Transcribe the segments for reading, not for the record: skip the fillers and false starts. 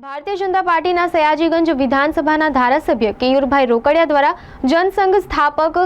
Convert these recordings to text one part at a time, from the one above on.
ભારતીય જનતા પાર્ટીના સયાજીગંજ વિધાનસભાના ધારાસભ્ય કેયુરભાઈ રોકડિયા દ્વારા જનસંઘ સ્થાપક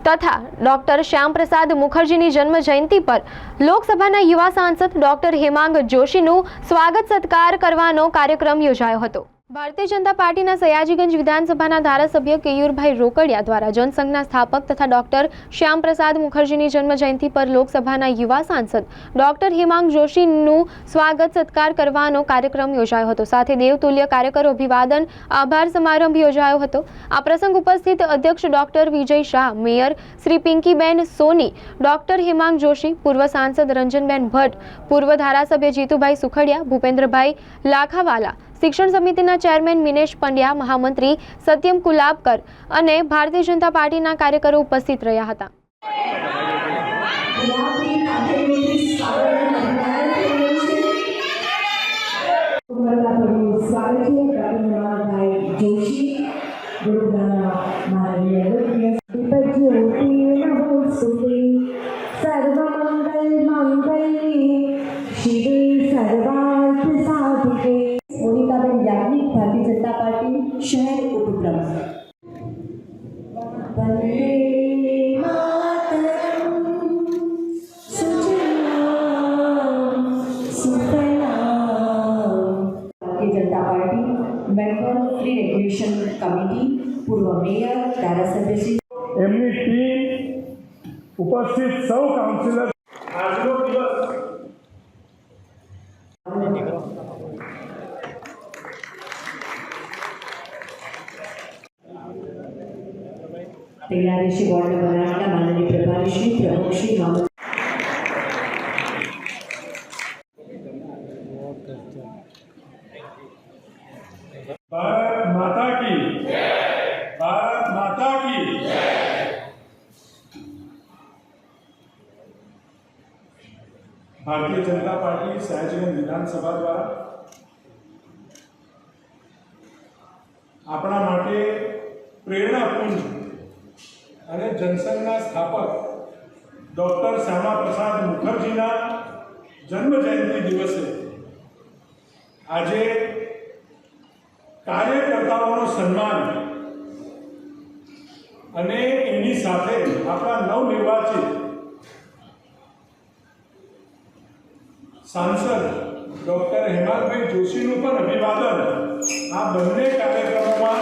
તથા ડોક્ટર શ્યામપ્રસાદ મુખર્જીની જન્મ જયંતિ પર લોકસભાના યુવા સાંસદ ડોક્ટર હેમાંગ જોશીનું સ્વાગત સત્કાર કરવાનો કાર્યક્રમ યોજાયો હતો। ભારતીય જનતા પાર્ટીના સયાજીગંજ વિધાનસભાના ધારાસભ્ય કેયુરભાઈ રોકડિયા દ્વારા જનસંઘના સ્થાપક તથા ડોક્ટર શ્યામપ્રસાદ મુખર્જીની જન્મ જયંતિ પર લોકસભાના યુવા સાંસદ ડોક્ટર હેમાંગ જોશીનું સ્વાગત સત્કાર કરવાનો કાર્યક્રમ યોજાયો હતો। સાથે દેવતુલ્ય કાર્યકરો અભિવાદન આભાર સમારંભ યોજાયો હતો। આ પ્રસંગ ઉપસ્થિત અધ્યક્ષ ડોક્ટર વિજય શાહ, મેયર શ્રી પિંકીબેન સોની, ડોક્ટર હેમાંગ જોશી, પૂર્વ સાંસદ રંજનબેન ભટ્ટ, પૂર્વ ધારાસભ્ય જીતુભાઈ સુખડિયા, ભૂપેન્દ્રભાઈ લાખાવાલા, શિક્ષણ સમિતિના ચેરમેન મિનેશ પંડ્યા, મહામંત્રી સત્યમ કુલાબકર અને ભારતીય જનતા પાર્ટીના કાર્યકરો ઉપસ્થિત રહ્યા હતા। भारतीय जनता पार्टी शहर उपक्रम वंदे मातरम सुजलाम सुफलाम। Bharatiya Janata party member free regulation committee, पूर्व मेयर धारासभ्य श्री एमनी टीम उपस्थित सौ काउंसिलर આજનો દિવસ तैयारी से वार्ड में बनाना माननीय प्रभारी श्री प्रमुख श्री मामला भारत माता की जय, भारत माता की जय। भारतीय जनता पार्टी सयाजीगंज विधानसभा द्वारा આપણા માટે પ્રેરણાપુંજ અને જનસંઘના સ્થાપક ડૉક્ટર શ્યામાપ્રસાદ મુખર્જીના જન્મ જયંતિ દિવસે આજે કાર્યકર્તાઓનું સન્માન અને એની સાથે આપણા નવનિર્વાચિત सांसद डॉक्टर हेमांगभाई जोशीનું પણ અભિવાદન આ બંને કાર્યક્રમોમાં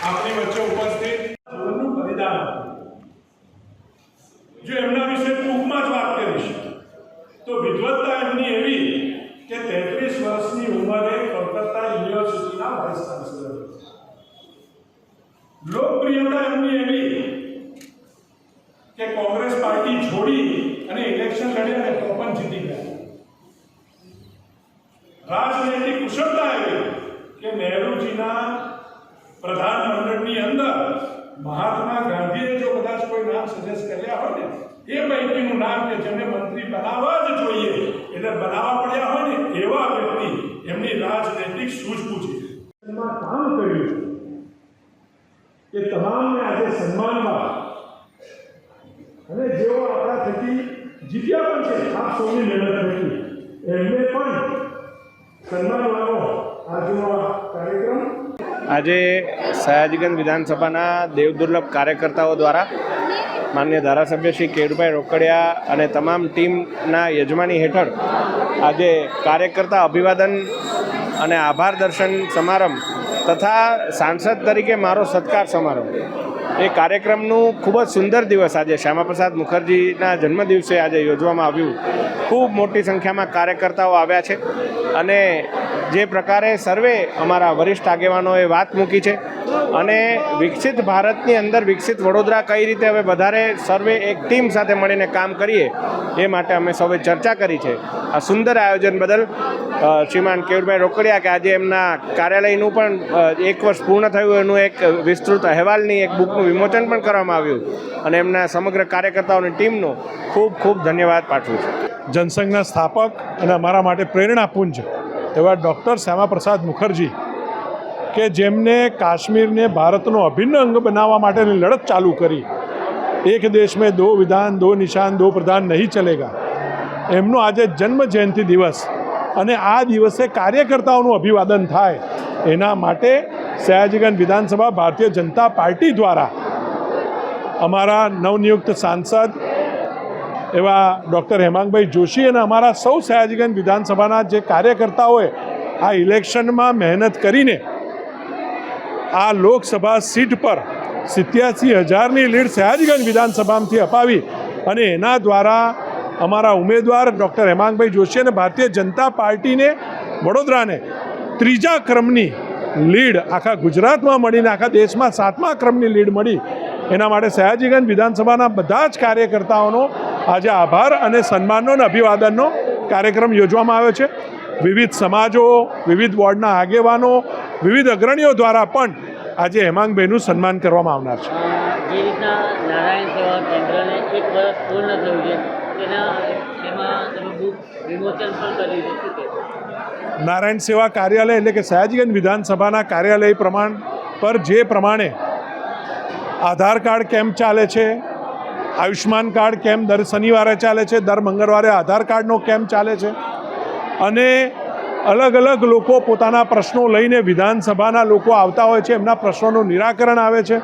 આપણી વચ્ચે ઉપસ્થિત જીવનનું બલિદાન જો એમના વિશે ટૂંકમાં જ વાત કરીશ તો વિદ્વત્તા એમની એવી કે 33 વર્ષની ઉંમરે કોલકાતા યુનિવર્સિટીના વાઇસ ચાન્સલર, લોકપ્રિયતા એમની એવી કે કોંગ્રેસ પાર્ટી છોડી અને ઇલેક્શન લડ્યા અને તો પણ જીતી ગયા। રાજનૈતિક કુશળતા એવી કે નહેરુજીના પ્રધાનમંડળની અંદર મહાત્મા ગાંધીએ જો કદાચ કોઈ નામ સજેસ્ટ કર્યા હોય ને એ પૈકીનું નામ કે જેને મંત્રી બનાવવા જ જોઈએ એટલે બનાવવા પડ્યા હોય ને એવા વ્યક્તિ એમની રાજનૈતિક સૂઝબૂઝ કામ કર્યું કે તમામને આજે સન્માનવા અને જેઓ આપણા થકી જીત્યા પણ છે આપ સૌની મહેનત થકી એમને પણ સન્માનવાનો આજનો કાર્યક્રમ આજે સયાજીગંજ વિધાનસભાના દેવદુર્લભ કાર્યકર્તાઓ દ્વારા માનનીય ધારાસભ્ય શ્રી કેયુરભાઈ રોકડિયા અને તમામ ટીમના યજમાની હેઠળ આજે કાર્યકર્તા અભિવાદન અને આભાર દર્શન સમારંભ તથા સાંસદ તરીકે મારો સત્કાર સમારંભ એ કાર્યક્રમનું ખૂબ જ સુંદર દિવસ આજે શ્યામાપ્રસાદ મુખર્જીના જન્મદિવસે આજે યોજવામાં આવ્યું। ખૂબ મોટી સંખ્યામાં કાર્યકર્તાઓ આવ્યા છે અને જે પ્રકારે સર્વે અમારા વરિષ્ઠ આગેવાનોએ વાત મૂકી છે અને વિકસિત ભારતની અંદર વિકસિત વડોદરા કઈ રીતે હવે વધારે સર્વે એક ટીમ સાથે મળીને કામ કરીએ એ માટે અમે સૌએ ચર્ચા કરી છે। આ સુંદર આયોજન બદલ શ્રીમાન કેયુરભાઈ રોકડિયા કે આજે એમના કાર્યાલયનું પણ 1 વર્ષ પૂર્ણ થયું એનું એક વિસ્તૃત અહેવાલની એક બુકનું વિમોચન પણ કરવામાં આવ્યું અને એમના સમગ્ર કાર્યકર્તાઓની ટીમનો ખૂબ ખૂબ ધન્યવાદ પાઠવું છું। જનસંઘના સ્થાપક અને અમારા માટે પ્રેરણાપુંજ એવા ડૉક્ટર શ્યામાપ્રસાદ મુખર્જી કે જેમને કાશ્મીરને ભારતનો અભિન્ન અંગ બનાવવા માટેની લડત ચાલુ કરી। એક દેશ में 2 विधान 2 निशान 2 प्रधान नहीं चलेगा। એમનો આજે જન્મ જયંતિ દિવસ અને આ દિવસે કાર્યકર્તાઓનું અભિવાદન થાય એના માટે સયાજીગંજ વિધાનસભા ભારતીય જનતા પાર્ટી દ્વારા અમારા નવનિયુક્ત સાંસદ એવા ડૉક્ટર હેમાંગભાઈ જોશી અને અમારા સૌ સયાજીગંજ વિધાનસભાના જે કાર્યકર્તાઓએ આ ઇલેક્શનમાં મહેનત કરીને આ લોકસભા સીટ પર 87,000ની લીડ સયાજીગંજ વિધાનસભામાંથી અપાવી અને એના દ્વારા અમારા ઉમેદવાર ડૉક્ટર હેમાંગભાઈ જોશી અને ભારતીય જનતા પાર્ટીને વડોદરાને 3જા ક્રમની લીડ આખા ગુજરાતમાં મળીને આખા દેશમાં 7મા ક્રમની લીડ મળી એના માટે સયાજીગંજ વિધાનસભાના બધા જ કાર્યકર્તાઓનો આજે આભાર અને સન્માનનો અને અભિવાદનનો કાર્યક્રમ યોજવામાં આવ્યો છે. વિવિધ સમાજો, વિવિધ વોર્ડના આગેવાનો, વિવિધ અગ્રણીઓ દ્વારા પણ આજે હેમાંગભાઈનું સન્માન કરવામાં આવનાર છે. જે રીતના નારાયણ સેવા કેન્દ્રને 1 વર્ષ પૂર્ણ થયું છે એમાં તમે બુક વિમોચન પણ કર્યું છે, શું કહેશો? નારાયણ સેવા કાર્યાલય એટલે કે સયાજીગંજ વિધાનસભાના કાર્યાલય પર જે પ્રમાણે આધાર કાર્ડ કેમ્પ ચાલે છે, આયુષ્માન કાર્ડ કેમ્પ દર શનિવારે ચાલે છે, દર મંગળવારે આધાર કાર્ડનો કેમ્પ ચાલે છે અને અલગ અલગ લોકો પોતાના પ્રશ્નો લઈને વિધાનસભાના લોકો આવતા હોય છે, એમના પ્રશ્નોનું નિરાકરણ આવે છે.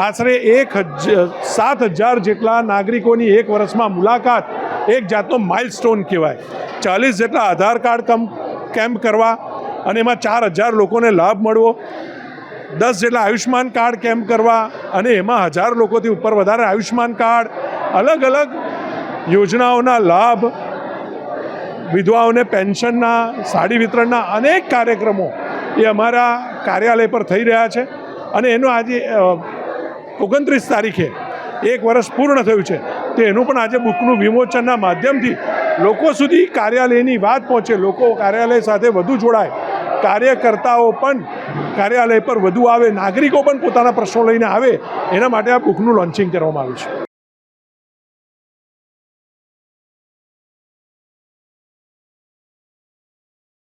આશરે 7,000 જેટલા નાગરિકોની 1 વર્ષમાં મુલાકાત એક જાતનો માઇલસ્ટોન કહેવાય. 40 જેટલા આધાર કાર્ડ કેમ્પ કરવા અને એમાં 4,000 લોકોને લાભ મળવો, 10 જેટલા આયુષ્માન કાર્ડ કેમ્પ કરવા અને એમાં 1,000 લોકોથી ઉપર વધારે આયુષ્માન કાર્ડ, અલગ અલગ યોજનાઓના લાભ, વિધવાઓને પેન્શનના, સાડી વિતરણના અનેક કાર્યક્રમો એ અમારા કાર્યાલય પર થઈ રહ્યા છે અને એનો આજે 29 તારીખે 1 વર્ષ પૂર્ણ થયું છે તો એનું પણ આજે બુકનું વિમોચનના માધ્યમથી લોકો સુધી કાર્યાલયની વાત પહોંચે, લોકો કાર્યાલય સાથે વધુ જોડાય, કાર્યકર્તાઓ પણ કાર્યાલય પર વધુ આવે, નાગરિકો પણ પોતાના પ્રશ્નો લઈને આવે, એના માટે આ બુકનું લોન્ચિંગ કરવામાં આવ્યું છે.